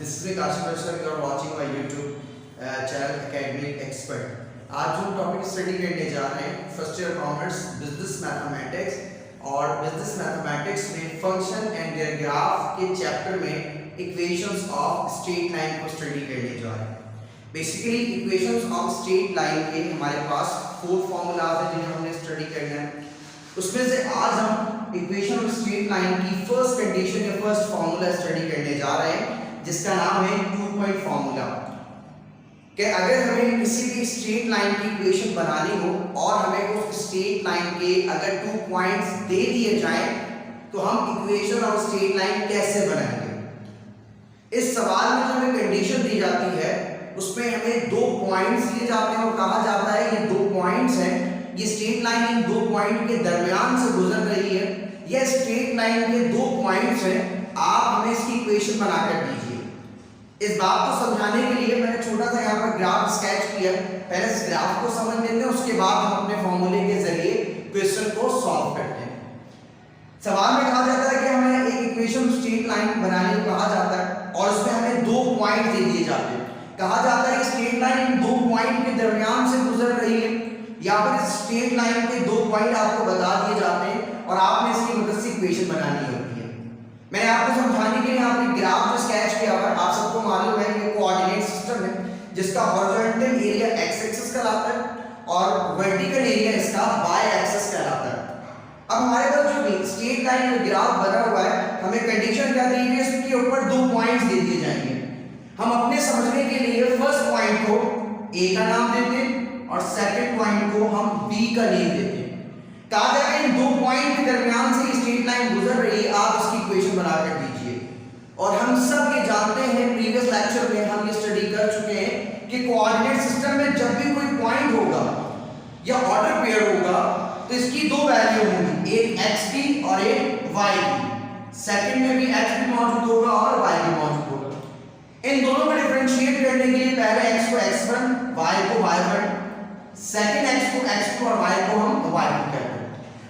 This is Kashi sir. You are watching my YouTube channel Academic Expert. आज जो topic study करने जा रहे हैं first year commerce business mathematics और बिजनेस मैथमेटिक्स में फंक्शन एंड देयर ग्राफ के चैप्टर में इक्वेशंस ऑफ स्ट्रेट लाइन को स्टडी करने जा रहे हैं। Basically equations of straight line के हमारे पास 4 फॉर्मूलाज हैं जिन्हें हमने स्टडी करना है। उसमें से आज हम इक्वेशन ऑफ स्ट्रेट लाइन की फर्स्ट कंडीशन या फर्स्ट फॉर्मूला स्टडी करने जा रहे हैं जिसका नाम है 2 पॉइंट फॉर्मूला। कि अगर हमें किसी भी स्ट्रेट लाइन की इक्वेशन बनानी हो और हमें उस स्ट्रेट लाइन के अगर 2 पॉइंट्स दे दिए जाएं तो हम इक्वेशन ऑफ स्ट्रेट लाइन कैसे बनाएंगे। इस सवाल में जो हमें कंडीशन दी जाती है उसमें हमें 2 पॉइंट्स दिए जाते हैं और कहा जाता है ये 2 पॉइंट्स हैं, ये स्ट्रेट लाइन इन 2 पॉइंट के दरमियान से गुजर रही है, यह स्ट्रेट लाइन के 2 पॉइंट्स हैं, आप हमें इसकी इक्वेशन बनाकर दीजिए। इस बात को समझाने के लिए मैंने छोटा सा यहाँ पर ग्राफ स्केच किया। पहले इस ग्राफ को समझ लेते हैं, उसके बाद हम अपने फॉर्मूले के जरिए क्वेश्चन को सॉल्व करते हैं। सवाल में कहा जाता है कि हमें एक इक्वेशन स्ट्रेट लाइन बनाने को कहा जाता है और उसमें हमें 2 पॉइंट दे दिए जाते हैं। कहा जाता है कि स्ट्रेट लाइन इन 2 पॉइंट के दरमियान से गुजर रही है। यहाँ पर स्ट्रेट लाइन के 2 पॉइंट आपको बता दिए जाते हैं और आपने इसकी मदद से इक्वेशन बनानी होती है। मैंने आपको समझाने के लिए यहाँ पे ग्राफ जो स्केच किया हुआ है, आप सबको मालूम है ये कोऑर्डिनेट सिस्टम है जिसका हॉरिजॉन्टल एरिया x एक्सिस कहलाता है और वर्टिकल एरिया इसका y एक्सिस कहलाता है। अब हमारे पास जो स्ट्रेट लाइन ग्राफ बना हुआ है, हमें कंडीशन क्या दी हुई है, इसके ऊपर 2 पॉइंट्स दे दिए जाएंगे। हम अपने समझने के लिए फर्स्ट पॉइंट को a का नाम देते हैं और सेकंड पॉइंट को हम b का नेम देते हैं। कहा जाएगा इन 2 पॉइंट के दरमियान से स्ट्रेट लाइन गुजर रही है, आप इसकी इक्वेशन बनाकर दीजिए। और हम सब ये जानते हैं, प्रीवियस लेक्चर में हम ये स्टडी कर चुके हैं कि कोऑर्डिनेट सिस्टम में जब भी कोई पॉइंट होगा या ऑर्डर पेयर होगा तो इसकी 2 वैल्यू होंगी, एक x की और एक y की। सेकंड में भी x भी मौजूद होगा और y भी मौजूद होगा। इन दोनों को डिफरेंशिएट करने के लिए पहले x को x1, y को y1, सेकंड x को x2 और y को हम y2 कहते हैं।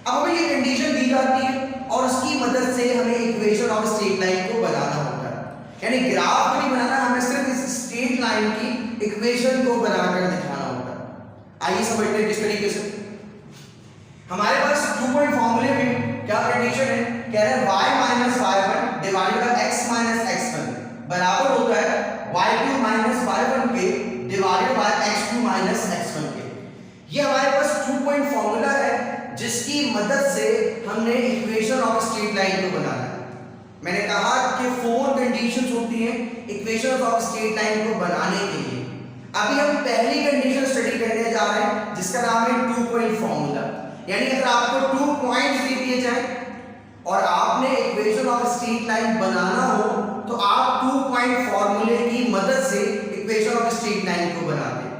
अब हमें ये कंडीशन दी जाती है और उसकी मदद से हमें इक्वेशन ऑफ स्ट्रेट लाइन को बनाना होता है। यानी ग्राफ नहीं बनाना, हमें सिर्फ इस स्ट्रेट लाइन की इक्वेशन को बनाकर दिखाना होता है। आइए समझते हैं किस तरीके से। हमारे पास 2 पॉइंट फॉर्मूले में क्या कंडीशन है, कह रहे हैं y - y1 divided by x - x1 बराबर होता है y2 - y1 के डिवाइडेड बाय x2 - x1 के। ये हमारे पास 2 पॉइंट फॉर्मूला है जिसकी मदद से हमने इक्वेशन ऑफ स्ट्रेट लाइन को बनाना है। मैंने कहा कि 4 कंडीशंस होती हैं इक्वेशन ऑफ स्ट्रेट लाइन को बनाने के लिए। अभी हम पहली कंडीशन स्टडी करने जा रहे हैं जिसका नाम है 2 पॉइंट फॉर्मूला। यानी अगर आपको 2 पॉइंट्स दे दिए जाए और आपने इक्वेशन ऑफ स्ट्रेट लाइन बनाना हो तो आप 2 पॉइंट फॉर्मूले की मदद से इक्वेशन ऑफ स्ट्रेट लाइन को बनाते हैं।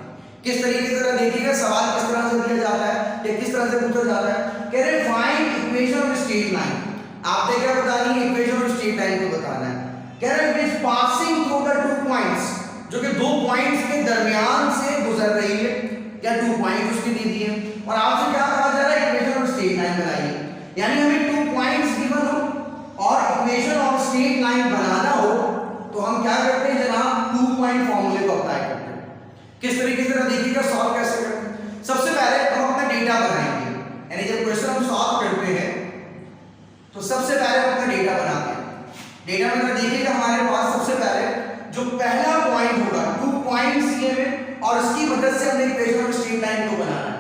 किस तरीके से जरा देखिएगा, सवाल किस तरह से दिया जाता है या किस तरह से पूछा जाता है। कह रहे find equation of straight line. आपने क्या बतानी है, इक्वेशन ऑफ स्ट्रेट लाइन को बताना है। कह रहे which passing through the 2 points, जो कि 2 पॉइंट्स के दरमियान से गुजर रही है, या 2 पॉइंट उसकी दी दी है और आपसे क्या कहा जा रहा है, इक्वेशन ऑफ स्ट्रेट लाइन बनाइए। यानी हमें 2 पॉइंट्स गिवन हो और इक्वेशन ऑफ स्ट्रेट लाइन बनाना हो तो हम क्या करते हैं जनाब, 2 पॉइंट फॉर्मूले को अप्लाई करते हैं। किस तरीके से देखिएगा, सॉल्व कैसे करते हैं। सबसे पहले हम अपना डेटा बनाएंगे, यानी जब क्वेश्चन हम सॉल्व करते हैं तो सबसे पहले हम अपना डेटा बनाते हैं। डेटा में देखिएगा हमारे पास सबसे पहले जो पहला पॉइंट होगा, 2 पॉइंट्स दिए हुए और उसकी मदद से हमने इक्वेशन ऑफ स्ट्रेट लाइन को बनाना है।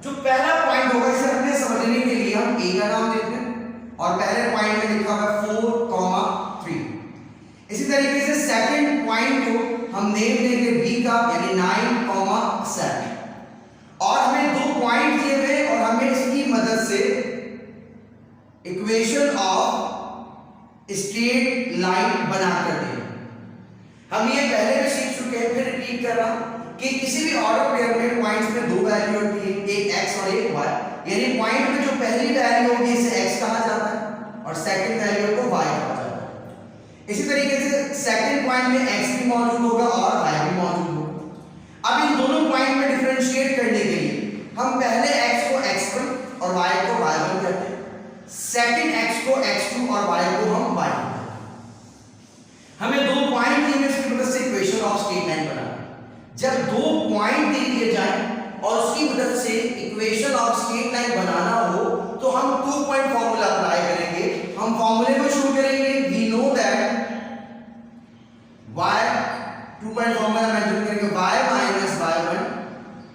जो पहला पॉइंट होगा इसे हमने समझने के लिए हम a का नाम देते हैं और पहले पॉइंट में लिखा हुआ है 4, 3। इसी तरीके से सेकंड पॉइंट को हम नेम देंगे b का, यानी 9, 7। और हमें 2 पॉइंट दिए हुए और हमें इसकी मदद से इक्वेशन ऑफ स्ट्रेट लाइन बनाकर दें। हम ये पहले भी सीख चुके हैं, फिर रिपीट कर रहा हूं कि किसी भी ऑर्डर पेयर में पॉइंट्स में 2 वैल्यू होती है, एक x और एक y। यानी पॉइंट में जो पहली वैल्यू होगी इसे x कहा जाता है और सेकंड वैल्यू को y कहा जाता है। इसी तरीके से सेकंड पॉइंट में x भी मौजूद होगा और y भी मौजूद होगा। अब इन दोनों पॉइंट में डिफरेंशिएट करने के लिए हम पहले x को x1 और y को y1 कहते हैं, सेकंड x को x2 और y को हम y1। हमें 2 पॉइंट पॉइंट दे दिए जाए और उसकी मदद से इक्वेशन ऑफ स्ट्रेट लाइन बनाना हो तो हम 2 पॉइंट फॉर्मूला अप्लाई करेंगे। हम फॉर्मूले को शुरू करेंगे। We know that y 2 point formula mention करेंगे y minus y1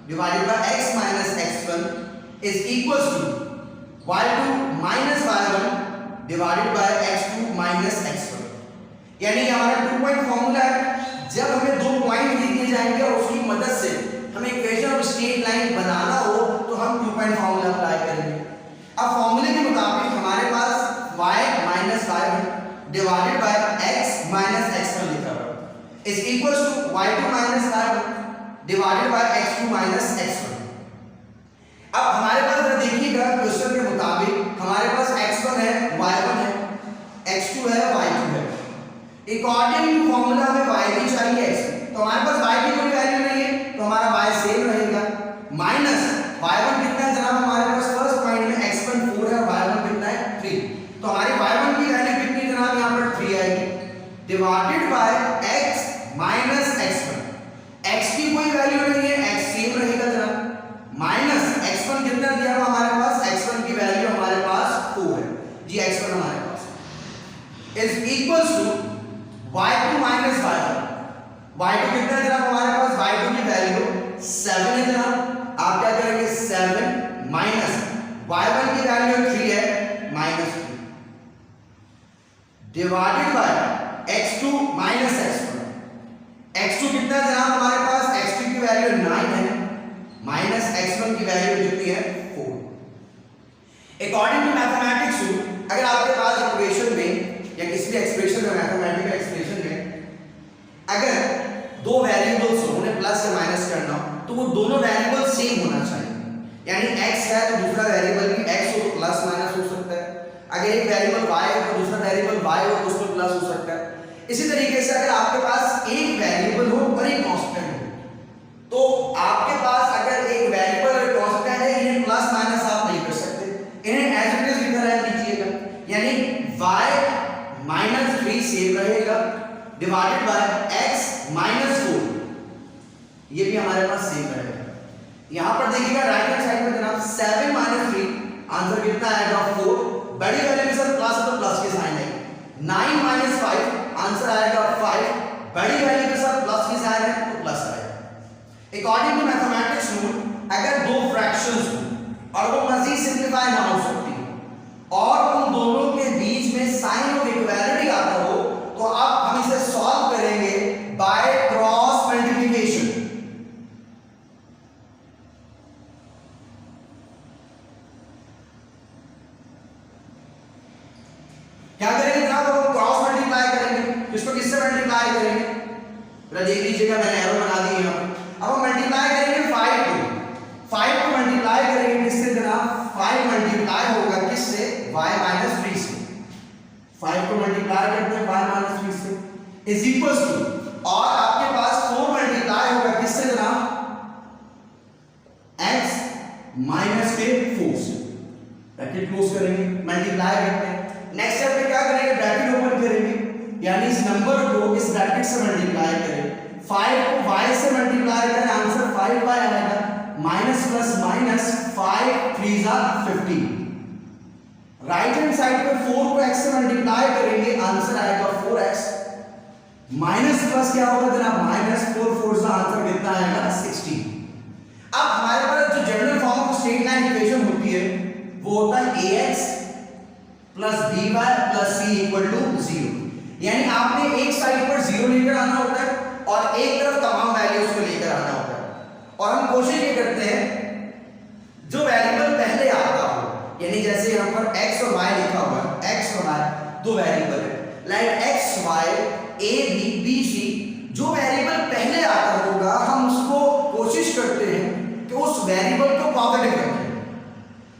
divided by x minus x1 is equals to y2 minus y1 divided by x2 minus x1। यानी हमारा 2 पॉइंट फॉर्मूला है। जब हमें 2 पॉइंट दे दिए जाएंगे और उसकी मदद से हमें इक्वेशन ऑफ स्ट्रेट लाइन बनाना हो तो हम 2 पॉइंट फॉर्मूला अप्लाई करेंगे। अब फॉर्मूले के मुताबिक हमारे पास y minus y1 divided by x minus x1 लिखा हुआ है is equals to y2 minus y1 divided by x2 minus x1। अब हमारे पास जरा देखिएगा क्वेश्चन के मुताबिक हमारे पास x1 है, y1 है, x2 है, y2 है। अकॉर्डिंग टू फॉर्मूला हमें y भी चाहिए x, तो हमारे पास y की कोई वैल्यू नहीं है तो हमारा y सेम रहेगा। माइनस y1 कितना है जनाब, हमारे पास फर्स्ट पॉइंट में x1 4 है और y1 कितना है 3, तो हमारी y1 की वैल्यू कितनी जनाब यहां पर 3 आएगी divided by x minus x1। x की कोई वैल्यू नहीं है, x सेम रहेगा जनाब, माइनस x1 कितना दिया हुआ हमारे पास, x1 की वैल्यू हमारे पास 4 है जी, x1 हमारे पास is equals to y2 minus y1। y2 कितना है जनाब हमारे पास, y2 की वैल्यू 7 है जनाब। आप क्या करेंगे 7 माइनस y1 की वैल्यू 3 है minus 3 divided by x2 minus x1। x2 कितना है जनाब हमारे पास, x2 की वैल्यू 9 है माइनस x1 की वैल्यू कितनी है 4। अकॉर्डिंग टू मैथमेटिक्स अगर आपके पास इक्वेशन में या किसी भी एक्सप्रेशन में, मैथमेटिकल एक्सप्रेशन में अगर दो वेरिएबल्स हो उन्हें प्लस या माइनस करना हो तो वो दोनों वेरिएबल सेम होना चाहिए। यानी x है तो दूसरा वेरिएबल भी x हो तो प्लस माइनस हो सकता है, अगर एक वेरिएबल y है तो दूसरा वेरिएबल y हो तो उसमें प्लस हो सकता है। इसी तरीके से अगर आपके पास एक वेरिएबल हो और एक कांस्टेंट हो तो आपके पास अगर एक वेरिएबल और कांस्टेंट है इन्हें प्लस माइनस आप नहीं कर सकते, इन्हें एज इट इज लिखा रहने दीजिएगा। यानी y माइनस 3 सेम रहेगा डिवाइडेड बाय x माइनस 4, ये भी हमारे पास सेम रहेगा। यहां पर देखिएगा राइट हैंड साइड में जनाब 7 माइनस 3 आंसर कितना आएगा 4, बड़ी वैल्यू के साथ प्लस है तो प्लस के साइन है। 9 माइनस 5 आंसर आएगा 5, बड़ी वैल्यू के साथ प्लस के साइन है तो प्लस आएगा। अकॉर्डिंग टू मैथमेटिक्स रूल अगर दो फ्रैक्शंस हो और वो मजीद सिंपलीफाई ना हो सकती और उन दोनों के बीच में साइन ऑफ इक्वालिटी आता हो तो अब हम इसे सॉल्व करेंगे बाय क्रॉस मल्टीप्लिकेशन। क्या करेंगे जनाब, हम क्रॉस मल्टीप्लाई करेंगे। इसको किससे मल्टीप्लाई करेंगे, जरा देख लीजिएगा मैंने एरो बना दी है यहां पे। अब हम मल्टीप्लाई करेंगे 5 को मल्टीप्लाई करेंगे किससे जनाब, 5 मल्टीप्लाई होगा किससे, y माइनस 3 से। 5 को मल्टीप्लाई करते हैं y माइनस 3 से इज इक्वल्स टू, और आपके पास 4 मल्टीप्लाई होगा किससे जनाब, x माइनस के 4 से। ब्रैकेट क्लोज करेंगे, मल्टीप्लाई करते हैं। नेक्स्ट स्टेप में क्या करेंगे, ब्रैकेट ओपन करेंगे, यानी इस नंबर को इस ब्रैकेट से मल्टीप्लाई करें। 5 को y से मल्टीप्लाई करें, आंसर 5y आएगा, minus plus minus 5 3 15। Right hand side पे 4 को x से मल्टीप्लाई करेंगे, आंसर आएगा 4x, माइनस प्लस क्या होगा जनाब, माइनस 4 4 से आंसर कितना आएगा 16। अब हमारे पास जो general form of straight line equation होती है वो होता है ax plus by plus c equal to 0। यानी आपने एक साइड पर 0 लेकर आना होता है और एक तरफ तमाम वैल्यूज को लेकर आना होता है। और हम कोशिश ये करते हैं जो वेरिएबल पहले आता हो, यानी जैसे यहां पर x और y लिखा हुआ है, x और y दो वेरिएबल है, like x y a b c, जो वेरिएबल पहले आता होगा हम उसको कोशिश करते हैं कि उस वेरिएबल को पॉजिटिव रखें।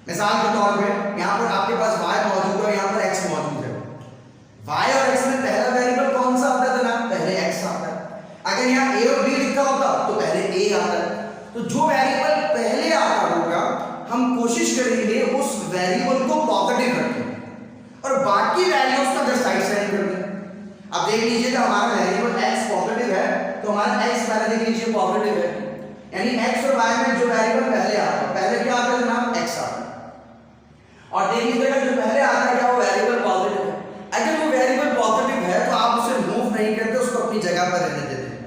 मिसाल के तौर पे यहां पर आपके पास y मौजूद है, यहां पर x मौजूद है, y और x में पहला वेरिएबल कौन सा आता है जनाब, पहले x आता है। अगर यहाँ a और b लिखा होता तो पहले a आता है। तो जो वेरिएबल पहले आता होगा हम कोशिश करेंगे उस वेरिएबल को पॉजिटिव रखें और बाकी वैल्यूज को जस्ट साइड साइड कर दें। अब देख लीजिएगा हमारा वेरिएबल x पॉजिटिव है तो हमारा x पहले देख लीजिए पॉजिटिव है, यानी x और y में जो वेरिएबल पहले आता है, पहले क्या आता है जनाब, x आता है। और देखिएगा जो पहले आता है क्या वो वेरिएबल पॉजिटिव है। अगर वो वेरिएबल पॉजिटिव है तो आप उसे मूव नहीं करते, उसको अपनी जगह पर रहने देते हैं।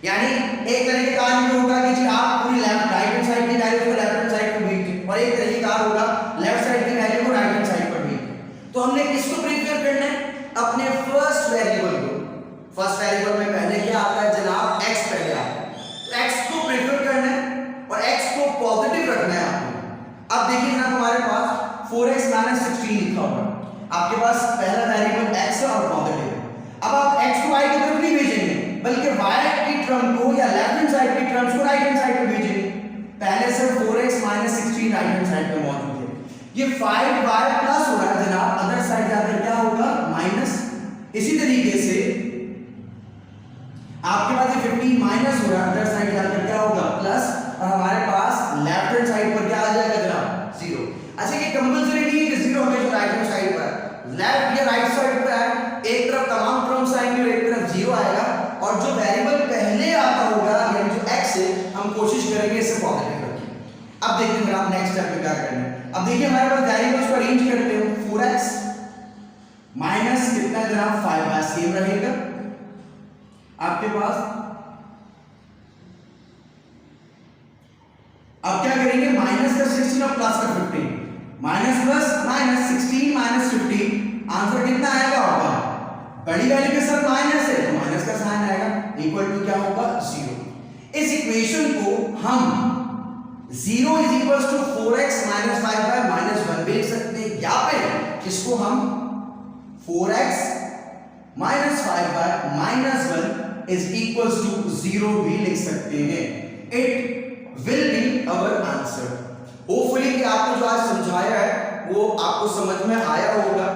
यानी एक तरीके का काम ये होगा कि जी आप पूरी लेफ्ट राइट हैंड साइड की वैल्यू को लेफ्ट हैंड साइड पर भेज दें, और एक तरीके का होगा लेफ्ट साइड की वैल्यू को राइट हैंड साइड पर भेज दें। तो हमने किसको प्रीफर करना है, अपने फर्स्ट वेरिएबल को। फर्स्ट वेरिएबल में पहले क्या आता है जनाब, x पहले आता है, तो x को प्रीफर करना है और x को पॉजिटिव रखना है आपको। अब देखिए जनाब हमारे पास 4x - 16 लिखा होगा, आपके पास पहला वेरिएबल x है और पॉजिटिव है। अब आप x को y की तरफ नहीं भेजेंगे, बल्कि y की टर्म को या लेफ्ट हैंड साइड की टर्म्स को राइट हैंड साइड पे भेजेंगे। पहले से 4x - 16 राइट हैंड साइड पे मौजूद है, ये 5y प्लस हो रहा है जनाब, अदर साइड जाकर क्या होगा, माइनस। इसी तरीके से आपके पास ये 15 माइनस हो रहा है, अदर साइड जाकर क्या होगा, प्लस, और हमारे पास लेफ्ट हैंड साइड पर क्या आ जाएगा जनाब, 0। अच्छा ये कंपलसरी नहीं है कि 0 हमेशा राइट हैंड साइड पर है, लेफ्ट या राइट साइड पर है, एक तरफ तमाम टर्म्स आएंगे और एक तरफ 0 आएगा, और जो वेरिएबल पहले आता होगा यानी जो x है, हम कोशिश करेंगे इसे पॉजिटिव रखें। अब देखते हैं आप नेक्स्ट स्टेप पे क्या करना है। अब देखिए हमारे पास वेरिएबल्स को अरेंज करते हैं, 4x माइनस कितना जनाब, 5y सेम रहेगा आपके पास। अब क्या करेंगे, माइनस का 16 और प्लस का 15, minus plus minus, 16 minus 15, answer कितना आएगा होगा, बड़ी वैल्यू के साथ माइनस है तो माइनस का साइन आएगा, इक्वल टू क्या होगा, 0। इस इक्वेशन को हम 0 is equal to 4x minus 5y minus 1 भी लिख सकते हैं, या फिर इसको हम 4x minus 5y minus 1 is equal to 0 भी लिख सकते हैं। It will be our answer. Hopefully कि आपको जो आज समझाया है वो आपको समझ में आया होगा।